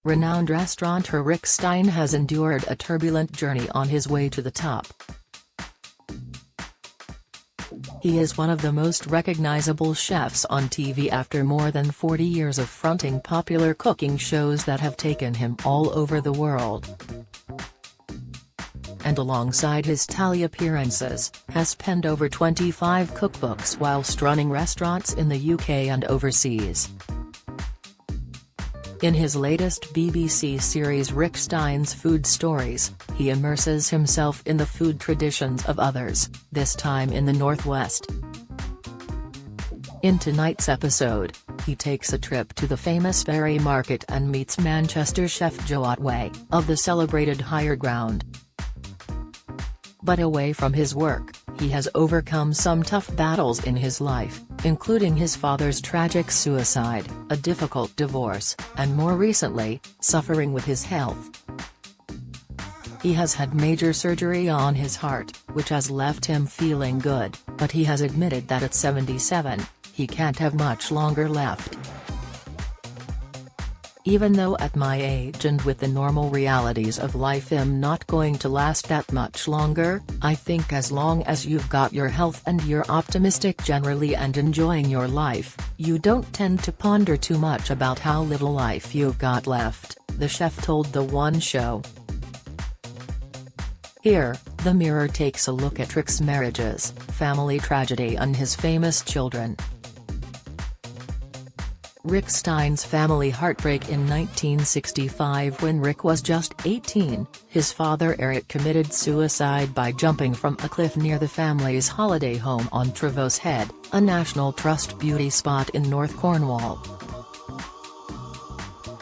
Renowned restaurateur Rick Stein has endured a turbulent journey on his way to the top. He is one of the most recognizable chefs on TV after more than 40 years of fronting popular cooking shows that have taken him all over the world. And alongside his tally appearances, has penned over 25 cookbooks whilst running restaurants in the UK and overseas. In his latest BBC series Rick Stein's Food Stories, he immerses himself in the food traditions of others, this time in the Northwest. In tonight's episode, he takes a trip to the famous Bury Market and meets Manchester chef Joe Otway, of the celebrated Higher Ground. But away from his work, he has overcome some tough battles in his life, including his father's tragic suicide, a difficult divorce, and more recently, suffering with his health. He has had major surgery on his heart, which has left him feeling good, but he has admitted that at 77, he can't have much longer left. Even though at my age and with the normal realities of life I'm not going to last that much longer, I think as long as you've got your health and you're optimistic generally and enjoying your life, you don't tend to ponder too much about how little life you've got left, the chef told The One Show. Here, the Mirror takes a look at Rick's marriages, family tragedy and his famous children. Rick Stein's family heartbreak in 1965 when Rick was just 18, his father Eric committed suicide by jumping from a cliff near the family's holiday home on Trevose Head, a National Trust beauty spot in North Cornwall.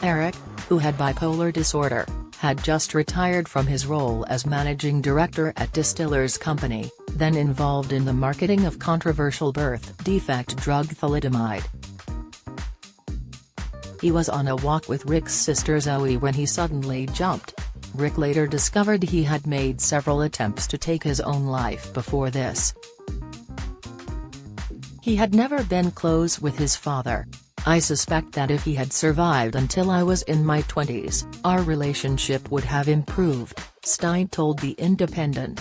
Eric, who had bipolar disorder, had just retired from his role as managing director at Distillers Company, then involved in the marketing of controversial birth defect drug thalidomide. He was on a walk with Rick's sister Zoe when he suddenly jumped. Rick later discovered he had made several attempts to take his own life before this. He had never been close with his father. I suspect that if he had survived until I was in my 20s, our relationship would have improved, Stein told The Independent.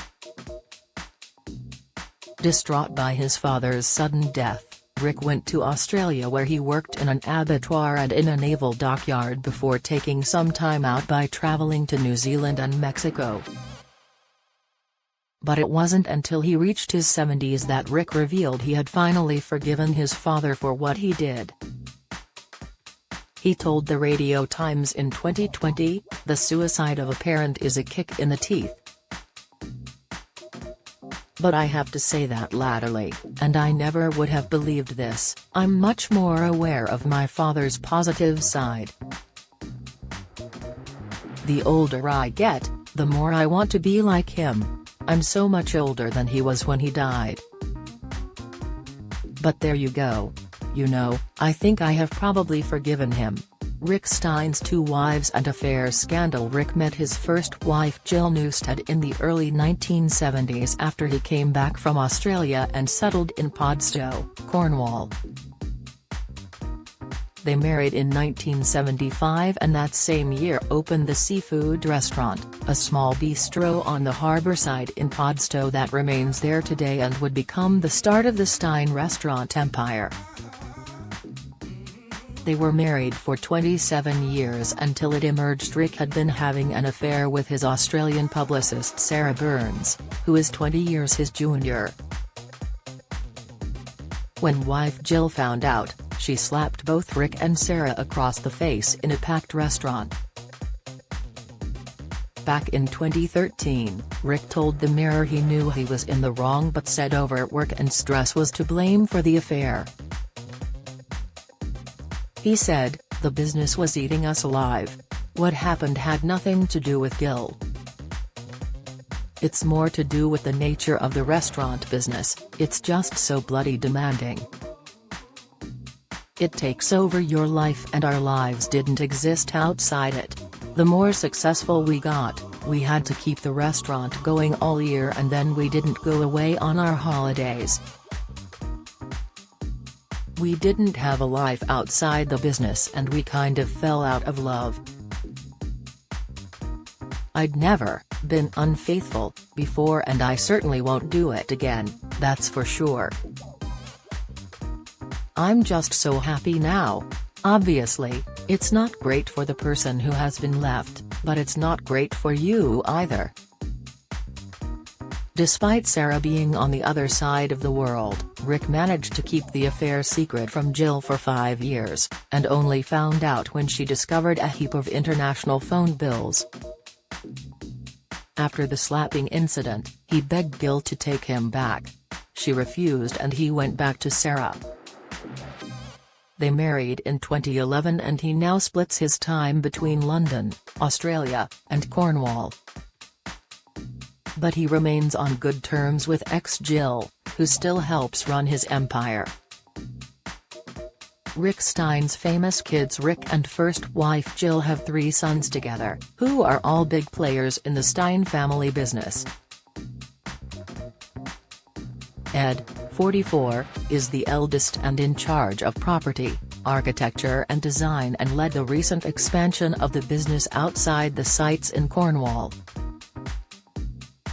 Distraught by his father's sudden death, Rick went to Australia where he worked in an abattoir and in a naval dockyard before taking some time out by travelling to New Zealand and Mexico. But it wasn't until he reached his 70s that Rick revealed he had finally forgiven his father for what he did. He told the Radio Times in 2020, "The suicide of a parent is a kick in the teeth. But I have to say that latterly, and I never would have believed this, I'm much more aware of my father's positive side. The older I get, the more I want to be like him. I'm so much older than he was when he died. But there you go. You know, I think I have probably forgiven him." Rick Stein's two wives and affair scandal. Rick met his first wife Jill Newstead in the early 1970s after he came back from Australia and settled in Padstow, Cornwall. They married in 1975 and that same year opened the Seafood Restaurant, a small bistro on the harbour side in Padstow that remains there today and would become the start of the Stein restaurant empire. They were married for 27 years until it emerged Rick had been having an affair with his Australian publicist Sarah Burns, who is 20 years his junior. When wife Jill found out, she slapped both Rick and Sarah across the face in a packed restaurant. Back in 2013, Rick told The Mirror he knew he was in the wrong but said overwork and stress was to blame for the affair. He said, "The business was eating us alive. What happened had nothing to do with Gil. It's more to do with the nature of the restaurant business, it's just so bloody demanding. It takes over your life and our lives didn't exist outside it. The more successful we got, we had to keep the restaurant going all year and then we didn't go away on our holidays. We didn't have a life outside the business and we kind of fell out of love. "I'd never been unfaithful before and I certainly won't do it again, that's for sure. I'm just so happy now. Obviously, it's not great for the person who has been left, but it's not great for you either." Despite Sarah being on the other side of the world, Rick managed to keep the affair secret from Jill for 5 years, and only found out when she discovered a heap of international phone bills. After the slapping incident, he begged Jill to take him back. She refused and he went back to Sarah. They married in 2011 and he now splits his time between London, Australia, and Cornwall. But he remains on good terms with ex-Jill, who still helps run his empire. Rick Stein's famous kids Rick and first wife Jill have 3 sons together, who are all big players in the Stein family business. Ed, 44, is the eldest and in charge of property, architecture and design and led the recent expansion of the business outside the sites in Cornwall.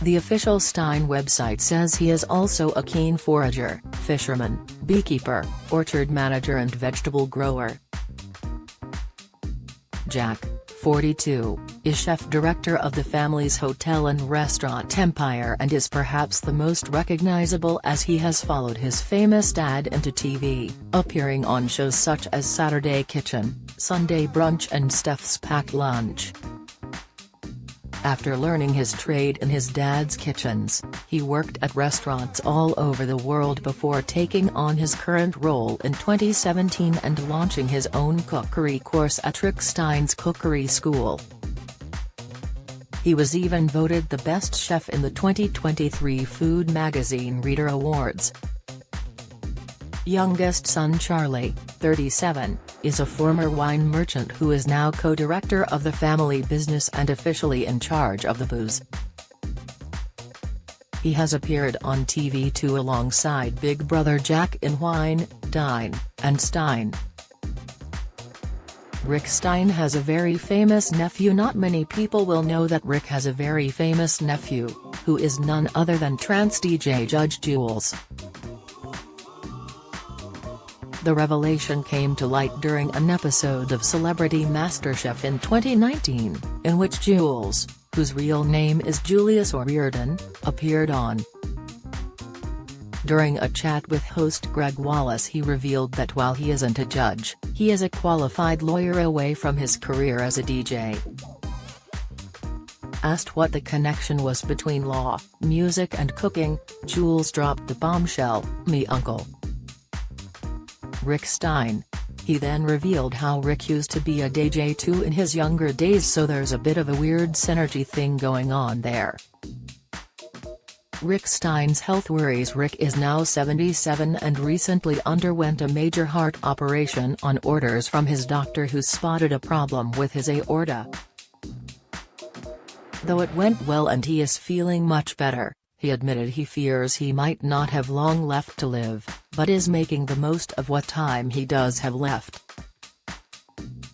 The official Stein website says he is also a keen forager, fisherman, beekeeper, orchard manager and vegetable grower. Jack, 42, is chef-director of the family's hotel and restaurant empire and is perhaps the most recognizable as he has followed his famous dad into TV, appearing on shows such as Saturday Kitchen, Sunday Brunch and Steph's Packed Lunch. After learning his trade in his dad's kitchens, he worked at restaurants all over the world before taking on his current role in 2017 and launching his own cookery course at Rick Stein's Cookery School. He was even voted the best chef in the 2023 Food Magazine Reader Awards. Youngest son Charlie, 37, is a former wine merchant who is now co-director of the family business and officially in charge of the booze. He has appeared on TV too alongside big brother Jack in Wine, Dine, and Stein. Rick Stein has a very famous nephew. Not many people will know that Rick has a very famous nephew, who is none other than trance DJ Judge Jules. The revelation came to light during an episode of Celebrity MasterChef in 2019, in which Jules, whose real name is Julius O'Riordan, appeared on. During a chat with host Greg Wallace, he revealed that while he isn't a judge, he is a qualified lawyer away from his career as a DJ. Asked what the connection was between law, music and cooking, Jules dropped the bombshell, "Me uncle Rick Stein." He then revealed how Rick used to be a DJ too in his younger days, so there's a bit of a weird synergy thing going on there. Rick Stein's health worries. Rick is now 77 and recently underwent a major heart operation on orders from his doctor, who spotted a problem with his aorta. Though it went well and he is feeling much better, he admitted he fears he might not have long left to live, but is making the most of what time he does have left.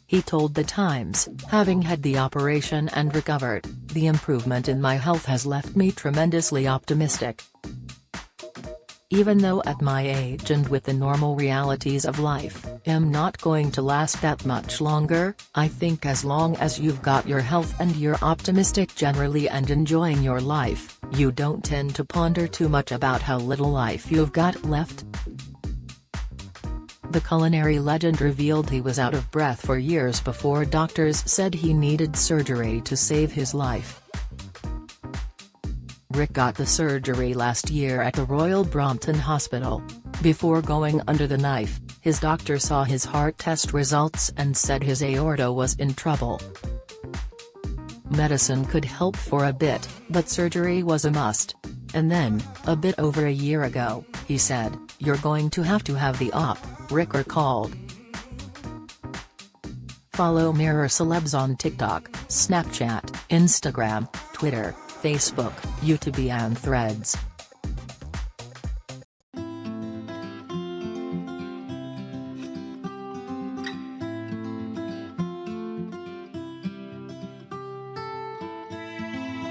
He told The Times, "Having had the operation and recovered, the improvement in my health has left me tremendously optimistic. Even though at my age and with the normal realities of life, I'm not going to last that much longer. I think as long as you've got your health and you're optimistic generally and enjoying your life, you don't tend to ponder too much about how little life you've got left." The culinary legend revealed he was out of breath for years before doctors said he needed surgery to save his life. Rick got the surgery last year at the Royal Brompton Hospital. Before going under the knife, his doctor saw his heart test results and said his aorta was in trouble. Medicine could help for a bit, but surgery was a must. And then, a bit over a year ago, he said, "You're going to have the op," Rick recalled. Follow Mirror Celebs on TikTok, Snapchat, Instagram, Twitter, Facebook, YouTube and Threads.